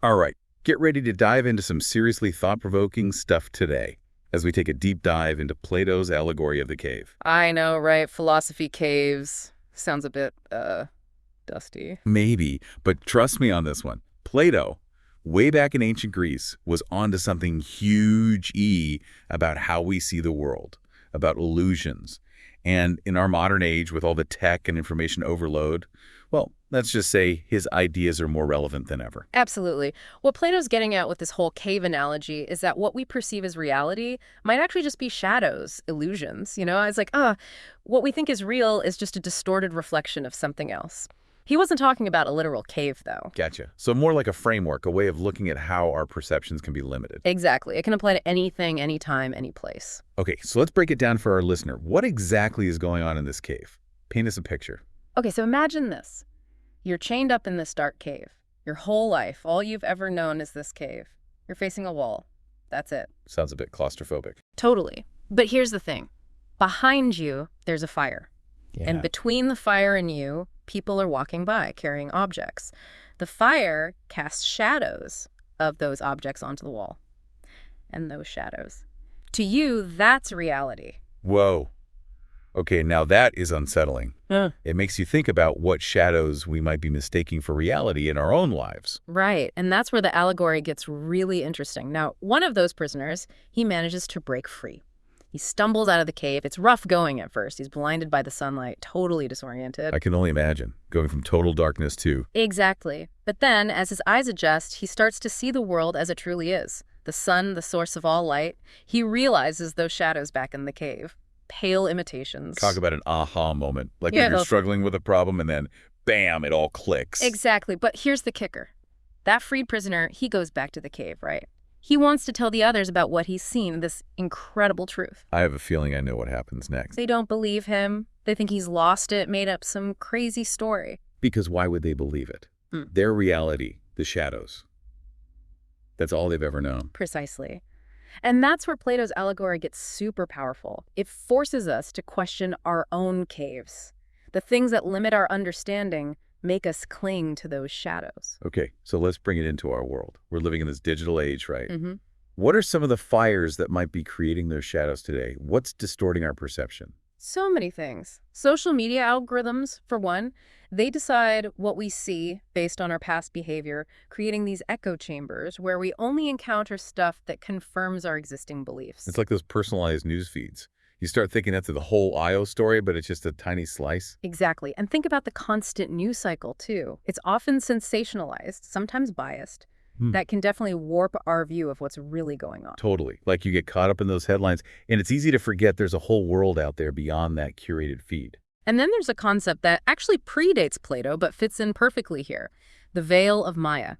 All right, get ready to dive into some seriously thought-provoking stuff today as we take a deep dive into Plato's Allegory of the Cave. I know, right? Philosophy caves. Sounds a bit, dusty. Maybe, but trust me on this one. Plato, way back in ancient Greece, was onto something huge about how we see the world, about illusions. And in our modern age, with all the tech and information overload, well, let's just say his ideas are more relevant than ever. Absolutely. What Plato's getting at with this whole cave analogy is that what we perceive as reality might actually just be shadows, illusions. It's like, what we think is real is just a distorted reflection of something else. He wasn't talking about a literal cave, though. Gotcha. So more like a framework, a way of looking at how our perceptions can be limited. Exactly. It can apply to anything, anytime, any place. Okay, so let's break it down for our listener. What exactly is going on in this cave? Paint us a picture. Okay, so imagine this. You're chained up in this dark cave. Your whole life, all you've ever known is this cave. You're facing a wall. That's it. Sounds a bit claustrophobic. Totally. But here's the thing. Behind you, there's a fire. Yeah. And between the fire and you, people are walking by carrying objects. The fire casts shadows of those objects onto the wall. And those shadows. To you, that's reality. Whoa. Okay, now that is unsettling. It makes you think about what shadows we might be mistaking for reality in our own lives. Right, and that's where the allegory gets really interesting. Now, one of those prisoners, he manages to break free. He stumbles out of the cave. It's rough going at first. He's blinded by the sunlight, totally disoriented. I can only imagine, going from total darkness to... Exactly. But then, as his eyes adjust, he starts to see the world as it truly is. The sun, the source of all light. He realizes those shadows back in the cave. Pale imitations. Talk about an aha moment, like when you're struggling with a problem and then, bam, it all clicks. Exactly, but here's the kicker. That freed prisoner, he goes back to the cave, right? He wants to tell the others about what he's seen, this incredible truth. I have a feeling I know what happens next. They don't believe him. They think he's lost it, made up some crazy story. Because why would they believe it? Their reality, the shadows. That's all they've ever known. Precisely. And that's where Plato's allegory gets super powerful. It forces us to question our own caves. The things that limit our understanding make us cling to those shadows. Okay, so let's bring it into our world. We're living in this digital age, right? Mm-hmm. What are some of the fires that might be creating those shadows today? What's distorting our perception? So many things. Social media algorithms, for one, they decide what we see based on our past behavior, creating these echo chambers where we only encounter stuff that confirms our existing beliefs. It's like those personalized news feeds. You start thinking that's the whole IO story, but it's just a tiny slice. Exactly. And think about the constant news cycle, too. It's often sensationalized, sometimes biased. That can definitely warp our view of what's really going on. Totally. Like you get caught up in those headlines, and it's easy to forget there's a whole world out there beyond that curated feed. And then there's a concept that actually predates Plato, but fits in perfectly here. The veil of Maya.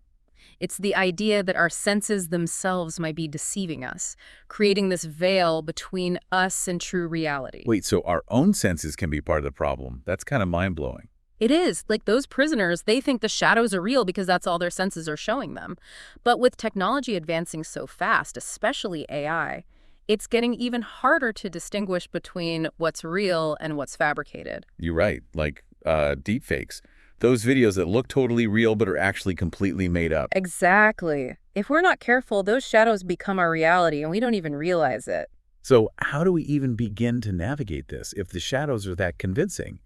It's the idea that our senses themselves might be deceiving us, creating this veil between us and true reality. Wait, so our own senses can be part of the problem? That's kind of mind-blowing. It is. Like those prisoners, they think the shadows are real because that's all their senses are showing them. But with technology advancing so fast, especially AI, it's getting even harder to distinguish between what's real and what's fabricated. You're right, like deepfakes. Those videos that look totally real but are actually completely made up. Exactly. If we're not careful, those shadows become our reality and we don't even realize it. So how do we even begin to navigate this if the shadows are that convincing?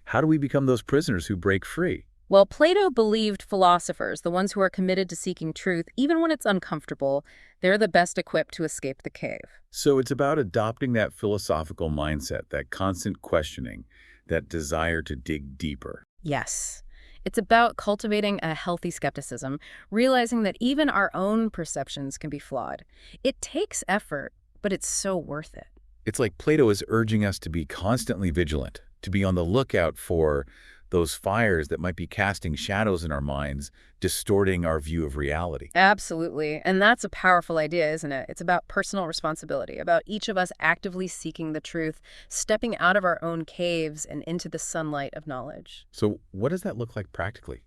How do we become those prisoners who break free? Well, Plato believed philosophers, the ones who are committed to seeking truth, even when it's uncomfortable, they're the best equipped to escape the cave. So it's about adopting that philosophical mindset, that constant questioning, that desire to dig deeper. Yes. It's about cultivating a healthy skepticism, realizing that even our own perceptions can be flawed. It takes effort, but it's so worth it. It's like Plato is urging us to be constantly vigilant, to be on the lookout for those fires that might be casting shadows in our minds, distorting our view of reality. Absolutely. And that's a powerful idea, isn't it? It's about personal responsibility, about each of us actively seeking the truth, stepping out of our own caves and into the sunlight of knowledge. So what does that look like practically?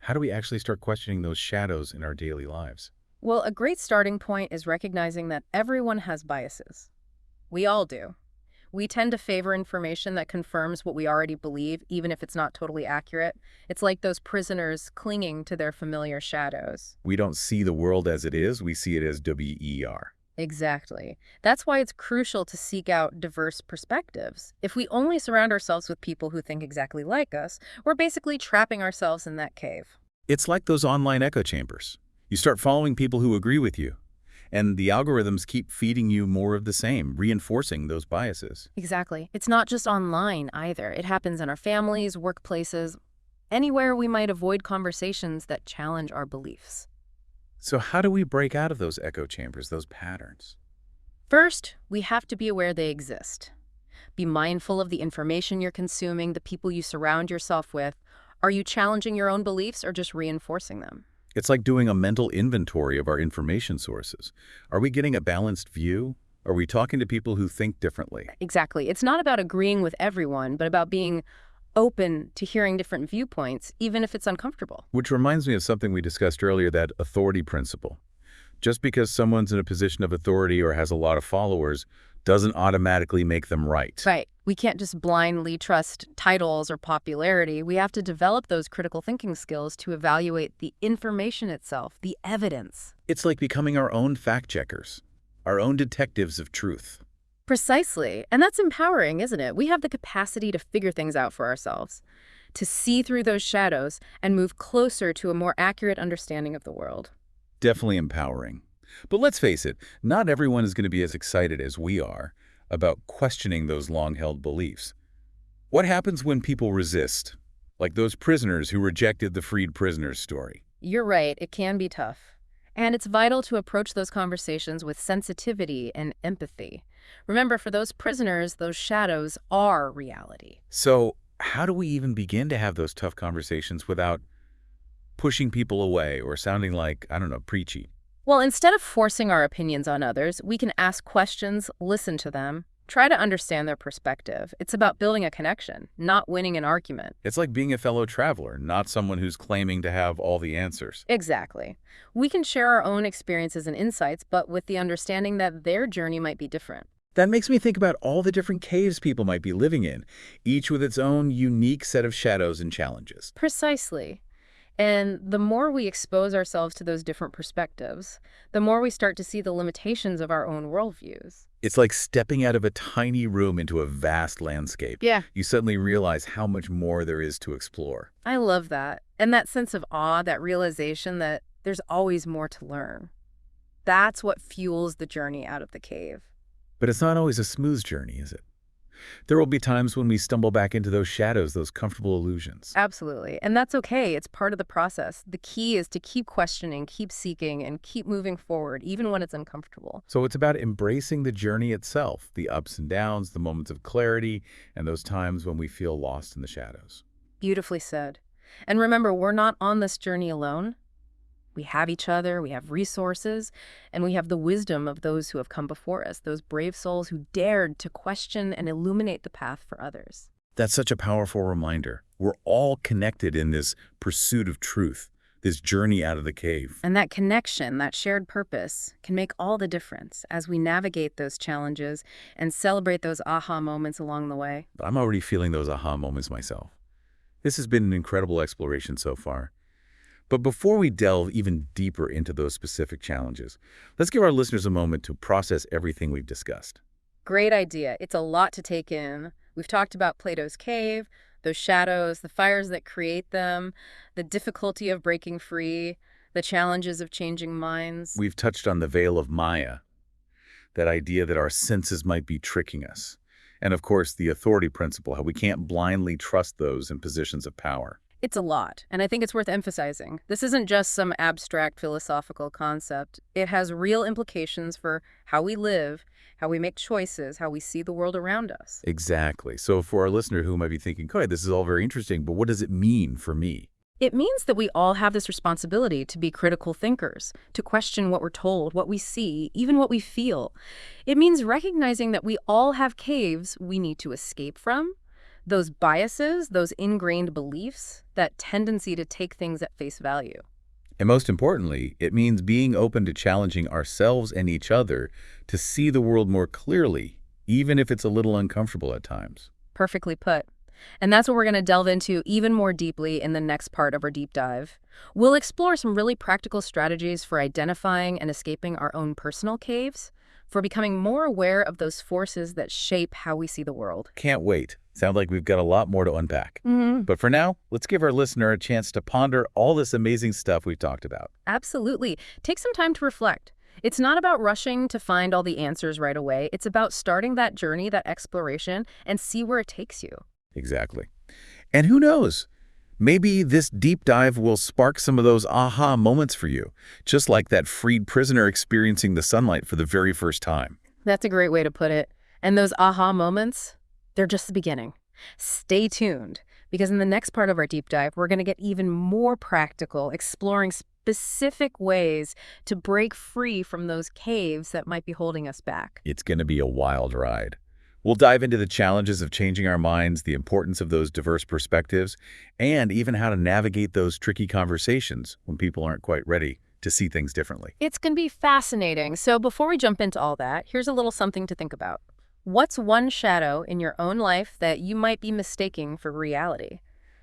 How do we actually start questioning those shadows in our daily lives? Well, a great starting point is recognizing that everyone has biases. We all do. We tend to favor information that confirms what we already believe, even if it's not totally accurate. It's like those prisoners clinging to their familiar shadows. We don't see the world as it is, we see it as WER. Exactly. That's why it's crucial to seek out diverse perspectives. If we only surround ourselves with people who think exactly like us, we're basically trapping ourselves in that cave. It's like those online echo chambers. You start following people who agree with you, and the algorithms keep feeding you more of the same, reinforcing those biases. Exactly. It's not just online either. It happens in our families, workplaces, anywhere we might avoid conversations that challenge our beliefs. So how do we break out of those echo chambers, those patterns? First, we have to be aware they exist. Be mindful of the information you're consuming, the people you surround yourself with. Are you challenging your own beliefs or just reinforcing them? It's like doing a mental inventory of our information sources. Are we getting a balanced view? Are we talking to people who think differently? Exactly. It's not about agreeing with everyone, but about being open to hearing different viewpoints, even if it's uncomfortable. Which reminds me of something we discussed earlier, that authority principle. Just because someone's in a position of authority or has a lot of followers doesn't automatically make them right. Right. We can't just blindly trust titles or popularity. We have to develop those critical thinking skills to evaluate the information itself, the evidence. It's like becoming our own fact checkers, our own detectives of truth. Precisely. And that's empowering, isn't it? We have the capacity to figure things out for ourselves, to see through those shadows and move closer to a more accurate understanding of the world. Definitely empowering. But let's face it, not everyone is going to be as excited as we are about questioning those long-held beliefs. What happens when people resist? Like those prisoners who rejected the freed prisoners story. You're right, it can be tough. And it's vital to approach those conversations with sensitivity and empathy. Remember, for those prisoners, those shadows are reality. So how do we even begin to have those tough conversations without pushing people away or sounding like, I don't know, preachy? Well, instead of forcing our opinions on others, we can ask questions, listen to them, try to understand their perspective. It's about building a connection, not winning an argument. It's like being a fellow traveler, not someone who's claiming to have all the answers. Exactly. We can share our own experiences and insights, but with the understanding that their journey might be different. That makes me think about all the different caves people might be living in, each with its own unique set of shadows and challenges. Precisely. And the more we expose ourselves to those different perspectives, the more we start to see the limitations of our own worldviews. It's like stepping out of a tiny room into a vast landscape. Yeah. You suddenly realize how much more there is to explore. I love that. And that sense of awe, that realization that there's always more to learn. That's what fuels the journey out of the cave. But it's not always a smooth journey, is it? There will be times when we stumble back into those shadows, those comfortable illusions. Absolutely. And that's okay. It's part of the process. The key is to keep questioning, keep seeking, and keep moving forward, even when it's uncomfortable. So it's about embracing the journey itself, the ups and downs, the moments of clarity, and those times when we feel lost in the shadows. Beautifully said. And remember, we're not on this journey alone. We have each other, we have resources, and we have the wisdom of those who have come before us, those brave souls who dared to question and illuminate the path for others. That's such a powerful reminder. We're all connected in this pursuit of truth, this journey out of the cave. And that connection, that shared purpose, can make all the difference as we navigate those challenges and celebrate those aha moments along the way. I'm already feeling those aha moments myself. This has been an incredible exploration so far. But before we delve even deeper into those specific challenges, let's give our listeners a moment to process everything we've discussed. Great idea. It's a lot to take in. We've talked about Plato's cave, those shadows, the fires that create them, the difficulty of breaking free, the challenges of changing minds. We've touched on the veil of Maya, that idea that our senses might be tricking us. And of course, the authority principle, how we can't blindly trust those in positions of power. It's a lot, and I think it's worth emphasizing. This isn't just some abstract philosophical concept. It has real implications for how we live, how we make choices, how we see the world around us. Exactly. So for our listener who might be thinking, "Okay, this is all very interesting, but what does it mean for me?" It means that we all have this responsibility to be critical thinkers, to question what we're told, what we see, even what we feel. It means recognizing that we all have caves we need to escape from, those biases, those ingrained beliefs, that tendency to take things at face value. And most importantly, it means being open to challenging ourselves and each other to see the world more clearly, even if it's a little uncomfortable at times. Perfectly put. And that's what we're going to delve into even more deeply in the next part of our deep dive. We'll explore some really practical strategies for identifying and escaping our own personal caves, for becoming more aware of those forces that shape how we see the world. Can't wait. Sounds like we've got a lot more to unpack. But for now, let's give our listener a chance to ponder all this amazing stuff we've talked about. Absolutely. Take some time to reflect. It's not about rushing to find all the answers right away. It's about starting that journey, that exploration, and see where it takes you. Exactly. And who knows? Maybe this deep dive will spark some of those aha moments for you, just like that freed prisoner experiencing the sunlight for the very first time. That's a great way to put it. And those aha moments, they're just the beginning. Stay tuned, because in the next part of our deep dive, we're going to get even more practical, exploring specific ways to break free from those caves that might be holding us back. It's going to be a wild ride. We'll dive into the challenges of changing our minds, the importance of those diverse perspectives, and even how to navigate those tricky conversations when people aren't quite ready to see things differently. It's going to be fascinating. So before we jump into all that, here's a little something to think about. What's one shadow in your own life that you might be mistaking for reality?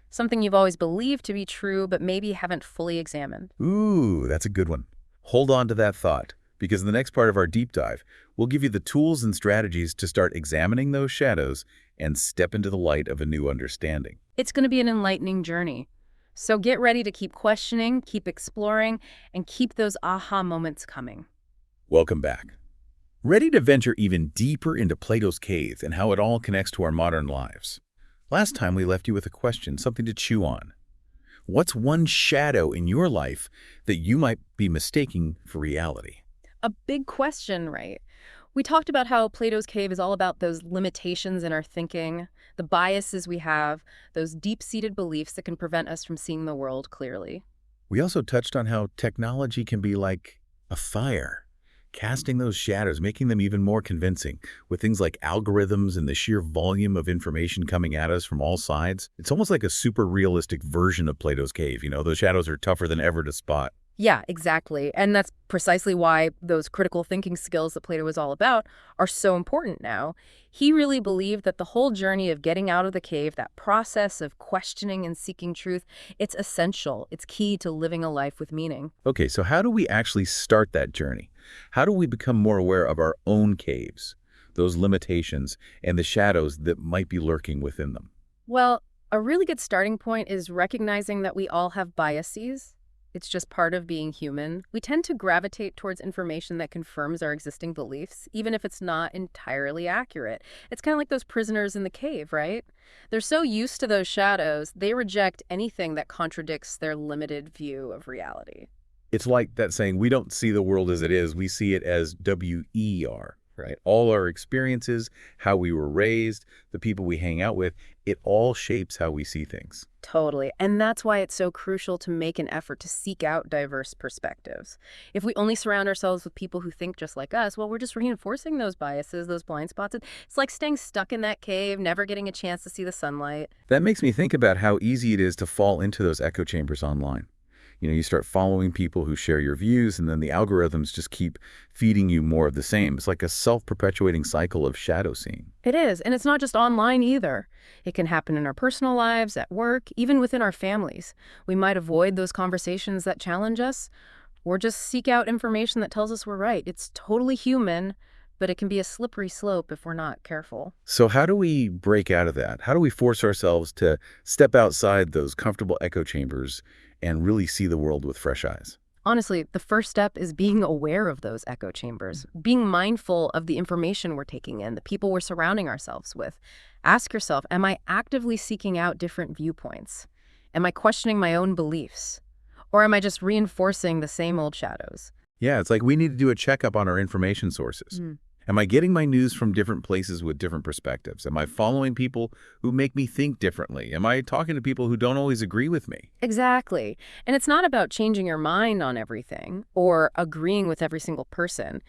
Something you've always believed to be true, but maybe haven't fully examined. Ooh, that's a good one. Hold on to that thought, because in the next part of our deep dive, we'll give you the tools and strategies to start examining those shadows and step into the light of a new understanding. It's going to be an enlightening journey. So get ready to keep questioning, keep exploring, and keep those aha moments coming. Welcome back. Ready to venture even deeper into Plato's cave and how it all connects to our modern lives? Last time we left you with a question, something to chew on. What's one shadow in your life that you might be mistaking for reality? A big question, right? We talked about how Plato's cave is all about those limitations in our thinking, the biases we have, those deep-seated beliefs that can prevent us from seeing the world clearly. We also touched on how technology can be like a fire, casting those shadows, making them even more convincing with things like algorithms and the sheer volume of information coming at us from all sides. It's almost like a super realistic version of Plato's cave. You know, those shadows are tougher than ever to spot. Yeah, exactly. And that's precisely why those critical thinking skills that Plato was all about are so important now. He really believed that the whole journey of getting out of the cave, that process of questioning and seeking truth, it's essential. It's key to living a life with meaning. Okay, so how do we actually start that journey? How do we become more aware of our own caves, those limitations, and the shadows that might be lurking within them? Well, a really good starting point is recognizing that we all have biases. It's just part of being human. We tend to gravitate towards information that confirms our existing beliefs, even if it's not entirely accurate. It's kind of like those prisoners in the cave, right? They're so used to those shadows, they reject anything that contradicts their limited view of reality. It's like that saying, we don't see the world as it is, we see it as WER, right? All our experiences, how we were raised, the people we hang out with, it all shapes how we see things. Totally. And that's why it's so crucial to make an effort to seek out diverse perspectives. If we only surround ourselves with people who think just like us, well, we're just reinforcing those biases, those blind spots. It's like staying stuck in that cave, never getting a chance to see the sunlight. That makes me think about how easy it is to fall into those echo chambers online. You know, you start following people who share your views, and then the algorithms just keep feeding you more of the same. It's like a self-perpetuating cycle of shadow seeing. It is, and it's not just online either. It can happen in our personal lives, at work, even within our families. We might avoid those conversations that challenge us, or just seek out information that tells us we're right. It's totally human, but it can be a slippery slope if we're not careful. So how do we break out of that? How do we force ourselves to step outside those comfortable echo chambers and really see the world with fresh eyes? Honestly, the first step is being aware of those echo chambers, being mindful of the information we're taking in, the people we're surrounding ourselves with. Ask yourself, am I actively seeking out different viewpoints? Am I questioning my own beliefs? Or am I just reinforcing the same old shadows? Yeah, it's like we need to do a checkup on our information sources. Am I getting my news from different places with different perspectives? Am I following people who make me think differently? Am I talking to people who don't always agree with me? Exactly. And it's not about changing your mind on everything or agreeing with every single person.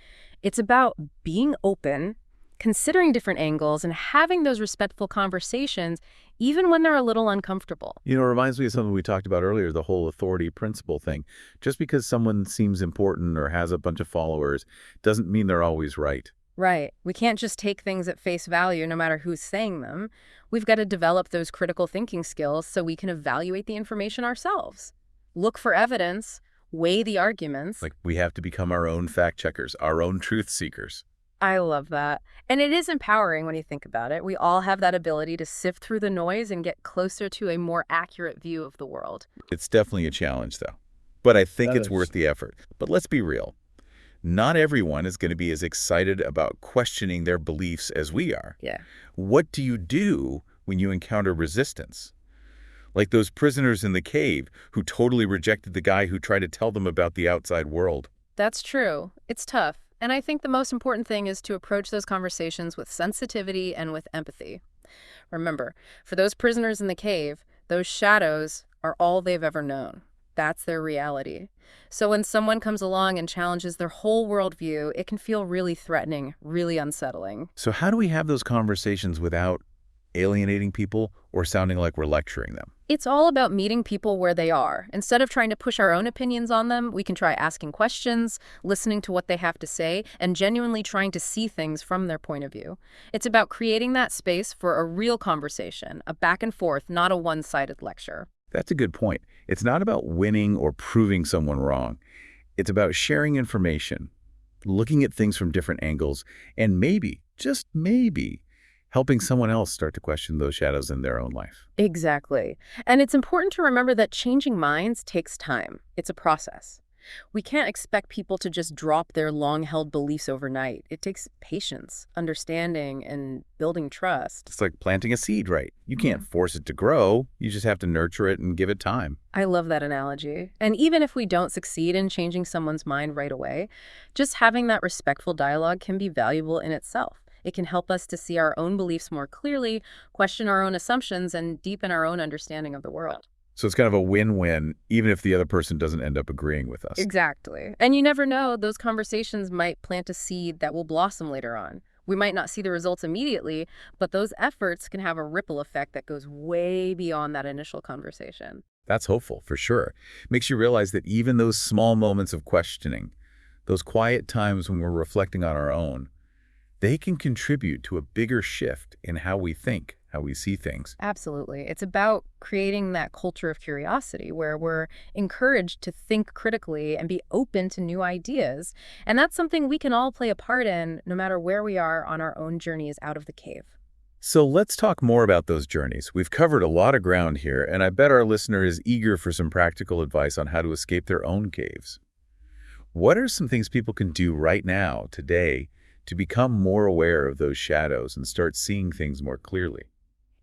It's about being open, considering different angles, and having those respectful conversations, even when they're a little uncomfortable. You know, it reminds me of something we talked about earlier, the whole authority principle thing. Just because someone seems important or has a bunch of followers doesn't mean they're always right. Right. We can't just take things at face value no matter who's saying them. We've got to develop those critical thinking skills so we can evaluate the information ourselves. Look for evidence, weigh the arguments. Like, we have to become our own fact checkers, our own truth seekers. I love that. And it is empowering when you think about it. We all have that ability to sift through the noise and get closer to a more accurate view of the world. It's definitely a challenge, though. But I think That it's is. worth the effort. But let's be real. Not everyone is going to be as excited about questioning their beliefs as we are. Yeah. What do you do when you encounter resistance? Like those prisoners in the cave who totally rejected the guy who tried to tell them about the outside world. That's true. It's tough. And I think the most important thing is to approach those conversations with sensitivity and with empathy. Remember, for those prisoners in the cave, those shadows are all they've ever known. That's their reality. So when someone comes along and challenges their whole worldview, it can feel really threatening, really unsettling. So how do we have those conversations without alienating people or sounding like we're lecturing them? It's all about meeting people where they are. Instead of trying to push our own opinions on them, we can try asking questions, listening to what they have to say, and genuinely trying to see things from their point of view. It's about creating that space for a real conversation, a back and forth, not a one-sided lecture. That's a good point. It's not about winning or proving someone wrong. It's about sharing information, looking at things from different angles, and maybe, just maybe, helping someone else start to question those shadows in their own life. Exactly. And it's important to remember that changing minds takes time. It's a process. We can't expect people to just drop their long-held beliefs overnight. It takes patience, understanding, and building trust. It's like planting a seed, right? You can't force it to grow. You just have to nurture it and give it time. I love that analogy. And even if we don't succeed in changing someone's mind right away, just having that respectful dialogue can be valuable in itself. It can help us to see our own beliefs more clearly, question our own assumptions, and deepen our own understanding of the world. So it's kind of a win-win, even if the other person doesn't end up agreeing with us. Exactly. And you never know, those conversations might plant a seed that will blossom later on. We might not see the results immediately, but those efforts can have a ripple effect that goes way beyond that initial conversation. That's hopeful, for sure. Makes you realize that even those small moments of questioning, those quiet times when we're reflecting on our own, they can contribute to a bigger shift in how we think, how we see things. Absolutely. It's about creating that culture of curiosity where we're encouraged to think critically and be open to new ideas. And that's something we can all play a part in, no matter where we are on our own journeys out of the cave. So let's talk more about those journeys. We've covered a lot of ground here, and I bet our listener is eager for some practical advice on how to escape their own caves. What are some things people can do right now, today, to become more aware of those shadows and start seeing things more clearly?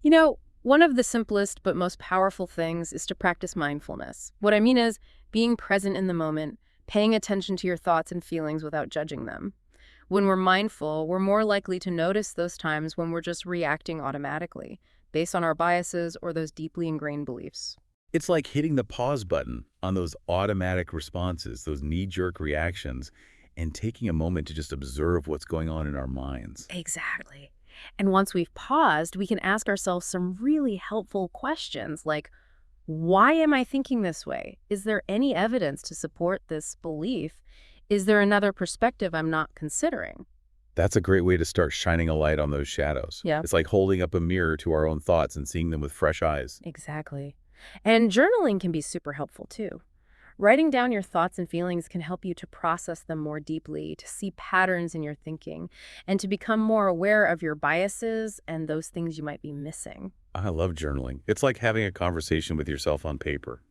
You know, one of the simplest but most powerful things is to practice mindfulness. What I mean is being present in the moment, paying attention to your thoughts and feelings without judging them. When we're mindful, we're more likely to notice those times when we're just reacting automatically, based on our biases or those deeply ingrained beliefs. It's like hitting the pause button on those automatic responses, those knee-jerk reactions, and taking a moment to just observe what's going on in our minds. Exactly. And once we've paused, we can ask ourselves some really helpful questions like, why am I thinking this way? Is there any evidence to support this belief? Is there another perspective I'm not considering? That's a great way to start shining a light on those shadows. Yeah. It's like holding up a mirror to our own thoughts and seeing them with fresh eyes. Exactly. And journaling can be super helpful too. Writing down your thoughts and feelings can help you to process them more deeply, to see patterns in your thinking, and to become more aware of your biases and those things you might be missing. I love journaling. It's like having a conversation with yourself on paper.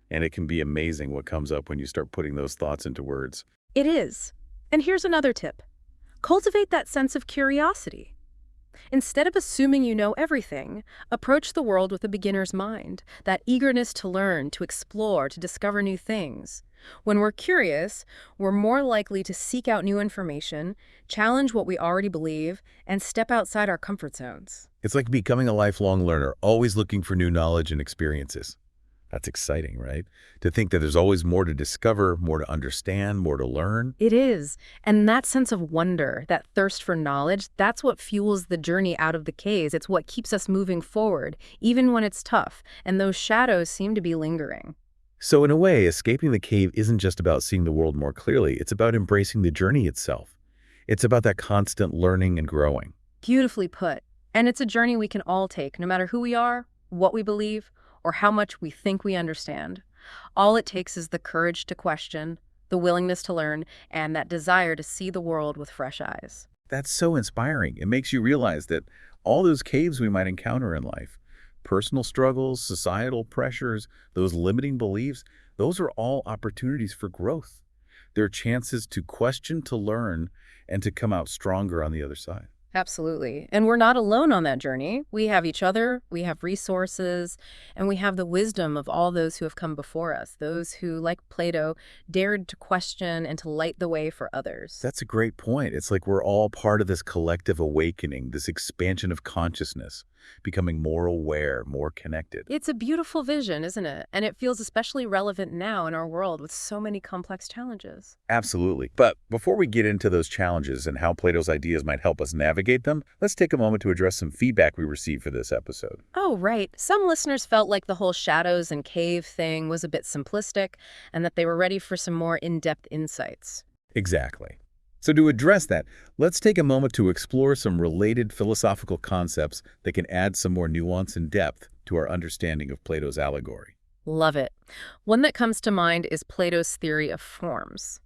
And it can be amazing what comes up when you start putting those thoughts into words. It is. And here's another tip. Cultivate that sense of curiosity. Instead of assuming you know everything, approach the world with a beginner's mind, that eagerness to learn, to explore, to discover new things. When we're curious, we're more likely to seek out new information, challenge what we already believe, and step outside our comfort zones. It's like becoming a lifelong learner, always looking for new knowledge and experiences. That's exciting, right? To think that there's always more to discover, more to understand, more to learn. It is. And that sense of wonder, that thirst for knowledge, that's what fuels the journey out of the caves. It's what keeps us moving forward, even when it's tough, and those shadows seem to be lingering. So in a way, escaping the cave isn't just about seeing the world more clearly. It's about embracing the journey itself. It's about that constant learning and growing. Beautifully put. And it's a journey we can all take, no matter who we are, what we believe, or how much we think we understand. All it takes is the courage to question, the willingness to learn, and that desire to see the world with fresh eyes. That's so inspiring. It makes you realize that all those caves we might encounter in life, personal struggles, societal pressures, those limiting beliefs, those are all opportunities for growth. They're chances to question, to learn, and to come out stronger on the other side. Absolutely. And we're not alone on that journey. We have each other, we have resources, and we have the wisdom of all those who have come before us, those who, like Plato, dared to question and to light the way for others. That's a great point. It's like we're all part of this collective awakening, this expansion of consciousness, becoming more aware, more connected. It's a beautiful vision, isn't it? And it feels especially relevant now in our world with so many complex challenges. Absolutely. But before we get into those challenges and how Plato's ideas might help us navigate them, let's take a moment to address some feedback we received for this episode. Oh, right. Some listeners felt like the whole shadows and cave thing was a bit simplistic and that they were ready for some more in-depth insights. Exactly. So to address that, let's take a moment to explore some related philosophical concepts that can add some more nuance and depth to our understanding of Plato's allegory. Love it. One that comes to mind is Plato's theory of forms.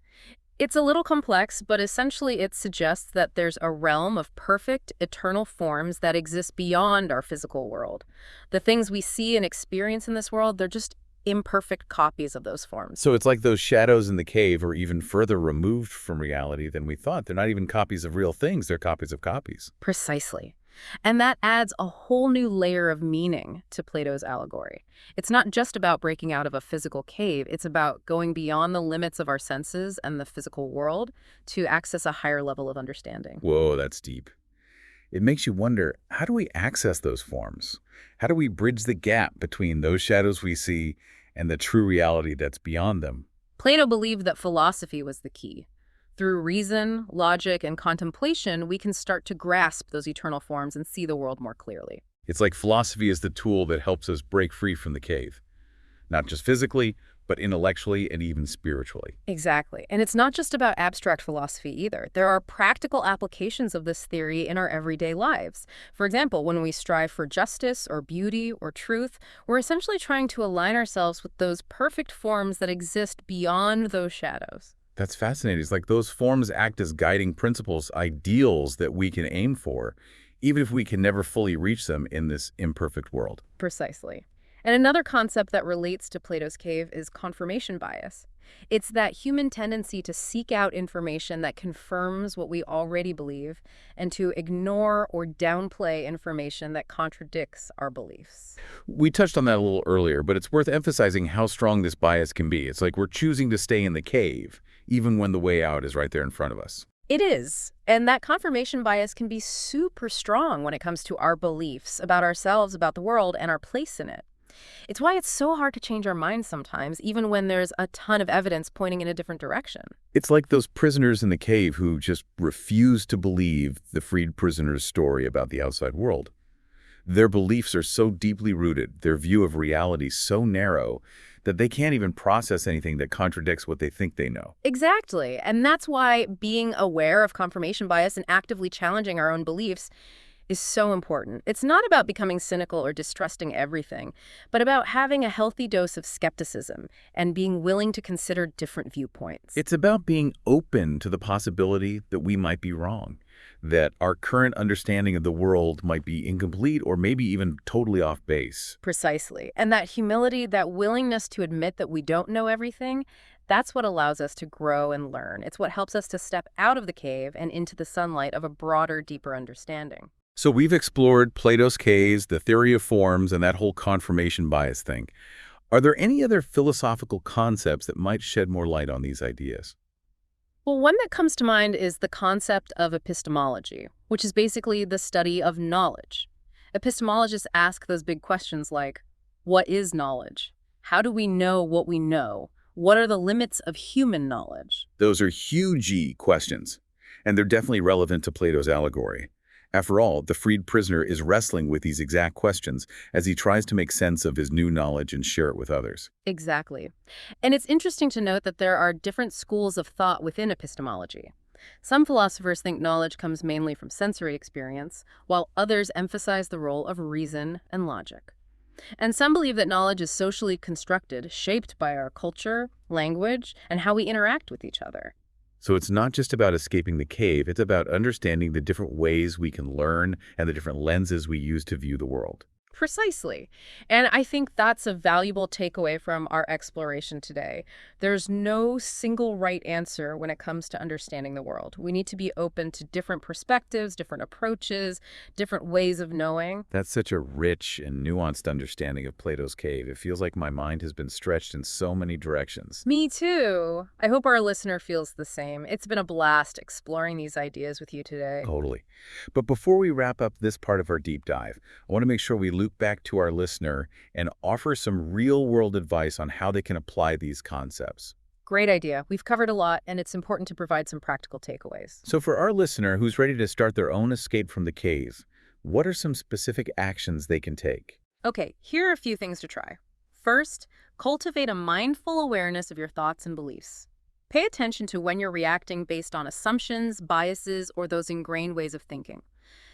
It's a little complex, but essentially it suggests that there's a realm of perfect, eternal forms that exist beyond our physical world. The things we see and experience in this world, they're just imperfect copies of those forms. So it's like those shadows in the cave are even further removed from reality than we thought. They're not even copies of real things, they're copies of copies. Precisely. And that adds a whole new layer of meaning to Plato's allegory. It's not just about breaking out of a physical cave, it's about going beyond the limits of our senses and the physical world to access a higher level of understanding. Whoa, that's deep. It makes you wonder, how do we access those forms? How do we bridge the gap between those shadows we see and the true reality that's beyond them? Plato believed that philosophy was the key. Through reason, logic, and contemplation, we can start to grasp those eternal forms and see the world more clearly. It's like philosophy is the tool that helps us break free from the cave. Not just physically, but intellectually and even spiritually. Exactly. And it's not just about abstract philosophy either. There are practical applications of this theory in our everyday lives. For example, when we strive for justice or beauty or truth, we're essentially trying to align ourselves with those perfect forms that exist beyond those shadows. That's fascinating. It's like those forms act as guiding principles, ideals that we can aim for, even if we can never fully reach them in this imperfect world. Precisely. And another concept that relates to Plato's cave is confirmation bias. It's that human tendency to seek out information that confirms what we already believe and to ignore or downplay information that contradicts our beliefs. We touched on that a little earlier, but it's worth emphasizing how strong this bias can be. It's like we're choosing to stay in the cave, even when the way out is right there in front of us. It is. And that confirmation bias can be super strong when it comes to our beliefs about ourselves, about the world, and our place in it. It's why it's so hard to change our minds sometimes, even when there's a ton of evidence pointing in a different direction. It's like those prisoners in the cave who just refuse to believe the freed prisoner's story about the outside world. Their beliefs are so deeply rooted, their view of reality so narrow, that they can't even process anything that contradicts what they think they know. Exactly. And that's why being aware of confirmation bias and actively challenging our own beliefs is so important. It's not about becoming cynical or distrusting everything, but about having a healthy dose of skepticism and being willing to consider different viewpoints. It's about being open to the possibility that we might be wrong, that our current understanding of the world might be incomplete or maybe even totally off base. Precisely. And that humility, that willingness to admit that we don't know everything, that's what allows us to grow and learn. It's what helps us to step out of the cave and into the sunlight of a broader, deeper understanding. So we've explored Plato's caves, the theory of forms, and that whole confirmation bias thing. Are there any other philosophical concepts that might shed more light on these ideas? Well, one that comes to mind is the concept of epistemology, which is basically the study of knowledge. Epistemologists ask those big questions like, what is knowledge? How do we know what we know? What are the limits of human knowledge? Those are huge questions, and they're definitely relevant to Plato's allegory. After all, the freed prisoner is wrestling with these exact questions as he tries to make sense of his new knowledge and share it with others. Exactly. And it's interesting to note that there are different schools of thought within epistemology. Some philosophers think knowledge comes mainly from sensory experience, while others emphasize the role of reason and logic. And some believe that knowledge is socially constructed, shaped by our culture, language, and how we interact with each other. So it's not just about escaping the cave, it's about understanding the different ways we can learn and the different lenses we use to view the world. Precisely. And I think that's a valuable takeaway from our exploration today. There's no single right answer when it comes to understanding the world. We need to be open to different perspectives, different approaches, different ways of knowing. That's such a rich and nuanced understanding of Plato's cave. It feels like my mind has been stretched in so many directions. Me too. I hope our listener feels the same. It's been a blast exploring these ideas with you today. Totally. But before we wrap up this part of our deep dive, I want to make sure we loop back to our listener and offer some real-world advice on how they can apply these concepts. Great idea. We've covered a lot, and it's important to provide some practical takeaways. So for our listener who's ready to start their own escape from the cave, what are some specific actions they can take? Okay, here are a few things to try. First, cultivate a mindful awareness of your thoughts and beliefs. Pay attention to when you're reacting based on assumptions, biases, or those ingrained ways of thinking.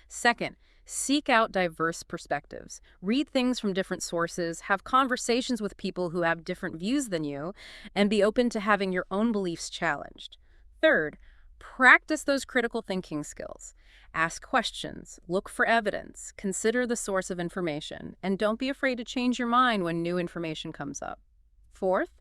Second, seek out diverse perspectives. Read things from different sources, have conversations with people who have different views than you, and be open to having your own beliefs challenged. Third, practice those critical thinking skills. Ask questions, look for evidence, consider the source of information, and don't be afraid to change your mind when new information comes up. Fourth,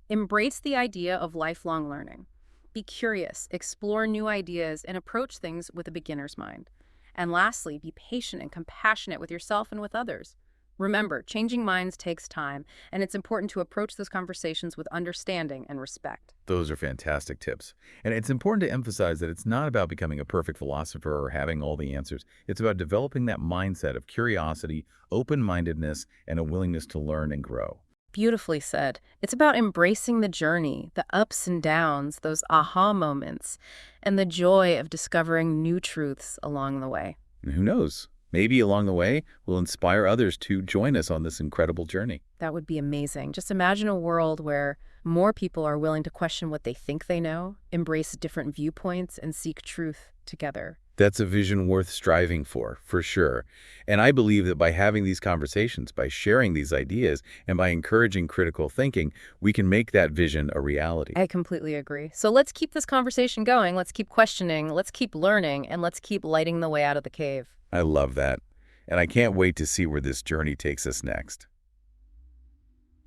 embrace the idea of lifelong learning. Be curious, explore new ideas, and approach things with a beginner's mind. And lastly, be patient and compassionate with yourself and with others. Remember, changing minds takes time, and it's important to approach those conversations with understanding and respect. Those are fantastic tips. And it's important to emphasize that it's not about becoming a perfect philosopher or having all the answers. It's about developing that mindset of curiosity, open-mindedness, and a willingness to learn and grow. Beautifully said. It's about embracing the journey, the ups and downs, those aha moments, and the joy of discovering new truths along the way. And who knows? Maybe along the way, we'll inspire others to join us on this incredible journey. That would be amazing. Just imagine a world where more people are willing to question what they think they know, embrace different viewpoints, and seek truth together. That's a vision worth striving for sure. And I believe that by having these conversations, by sharing these ideas, and by encouraging critical thinking, we can make that vision a reality. I completely agree. So let's keep this conversation going. Let's keep questioning. Let's keep learning. And let's keep lighting the way out of the cave. I love that. And I can't wait to see where this journey takes us next.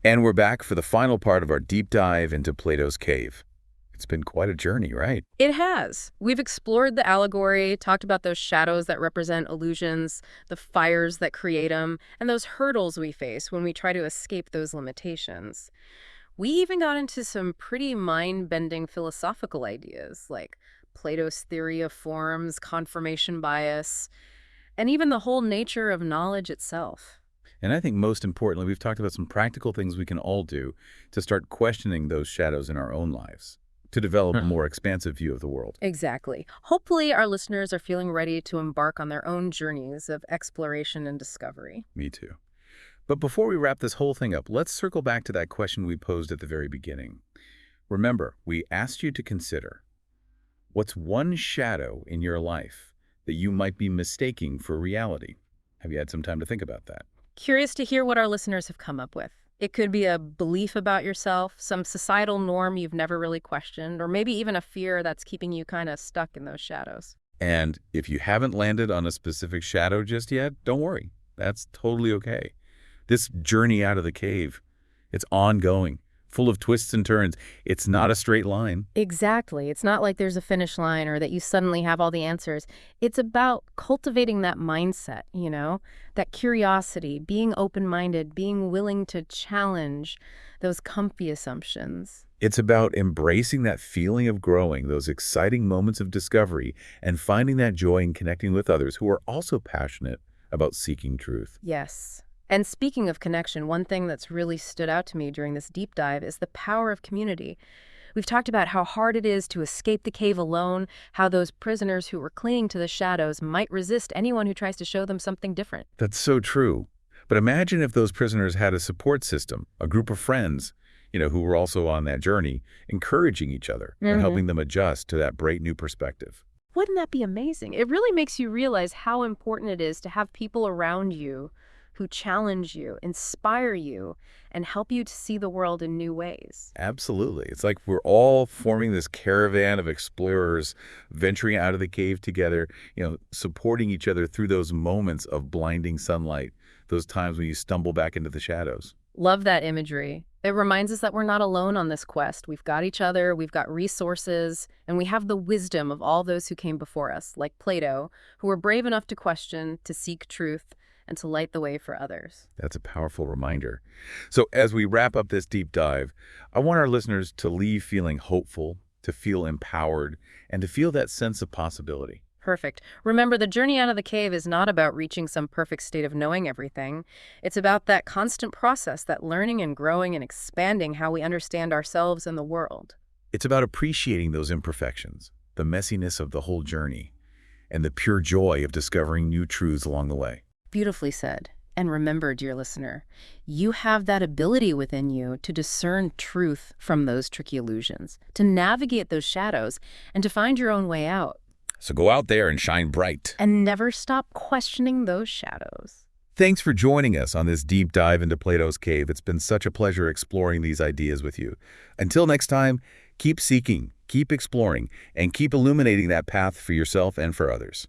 And we're back for the final part of our deep dive into Plato's cave. It's been quite a journey, right? It has. We've explored the allegory, talked about those shadows that represent illusions, the fires that create them, and those hurdles we face when we try to escape those limitations. We even got into some pretty mind-bending philosophical ideas, like Plato's theory of forms, confirmation bias, and even the whole nature of knowledge itself. And I think most importantly, we've talked about some practical things we can all do to start questioning those shadows in our own lives, to develop a more expansive view of the world. Exactly. Hopefully our listeners are feeling ready to embark on their own journeys of exploration and discovery. Me too. But before we wrap this whole thing up, let's circle back to that question we posed at the very beginning. Remember, we asked you to consider, what's one shadow in your life that you might be mistaking for reality? Have you had some time to think about that? Curious to hear what our listeners have come up with. It could be a belief about yourself, some societal norm you've never really questioned, or maybe even a fear that's keeping you kind of stuck in those shadows. And if you haven't landed on a specific shadow just yet, don't worry. That's totally okay. This journey out of the cave, it's ongoing, full of twists and turns. It's not a straight line. Exactly. It's not like there's a finish line or that you suddenly have all the answers. It's about cultivating that mindset, that curiosity, being open-minded, being willing to challenge those comfy assumptions. It's about embracing that feeling of growing, those exciting moments of discovery, and finding that joy in connecting with others who are also passionate about seeking truth. Yes. And speaking of connection, one thing that's really stood out to me during this deep dive is the power of community. We've talked about how hard it is to escape the cave alone, how those prisoners who were clinging to the shadows might resist anyone who tries to show them something different. That's so true. But imagine if those prisoners had a support system, a group of friends, who were also on that journey, encouraging each other and helping them adjust to that bright new perspective. Wouldn't that be amazing? It really makes you realize how important it is to have people around you who challenge you, inspire you, and help you to see the world in new ways. Absolutely. It's like we're all forming this caravan of explorers venturing out of the cave together, supporting each other through those moments of blinding sunlight, those times when you stumble back into the shadows. Love that imagery. It reminds us that we're not alone on this quest. We've got each other, we've got resources, and we have the wisdom of all those who came before us, like Plato, who were brave enough to question, to seek truth, and to light the way for others. That's a powerful reminder. So as we wrap up this deep dive, I want our listeners to leave feeling hopeful, to feel empowered, and to feel that sense of possibility. Perfect. Remember, the journey out of the cave is not about reaching some perfect state of knowing everything. It's about that constant process, that learning and growing and expanding how we understand ourselves and the world. It's about appreciating those imperfections, the messiness of the whole journey, and the pure joy of discovering new truths along the way. Beautifully said. And remember, dear listener, you have that ability within you to discern truth from those tricky illusions, to navigate those shadows, and to find your own way out. So go out there and shine bright. And never stop questioning those shadows. Thanks for joining us on this deep dive into Plato's cave. It's been such a pleasure exploring these ideas with you. Until next time, keep seeking, keep exploring, and keep illuminating that path for yourself and for others.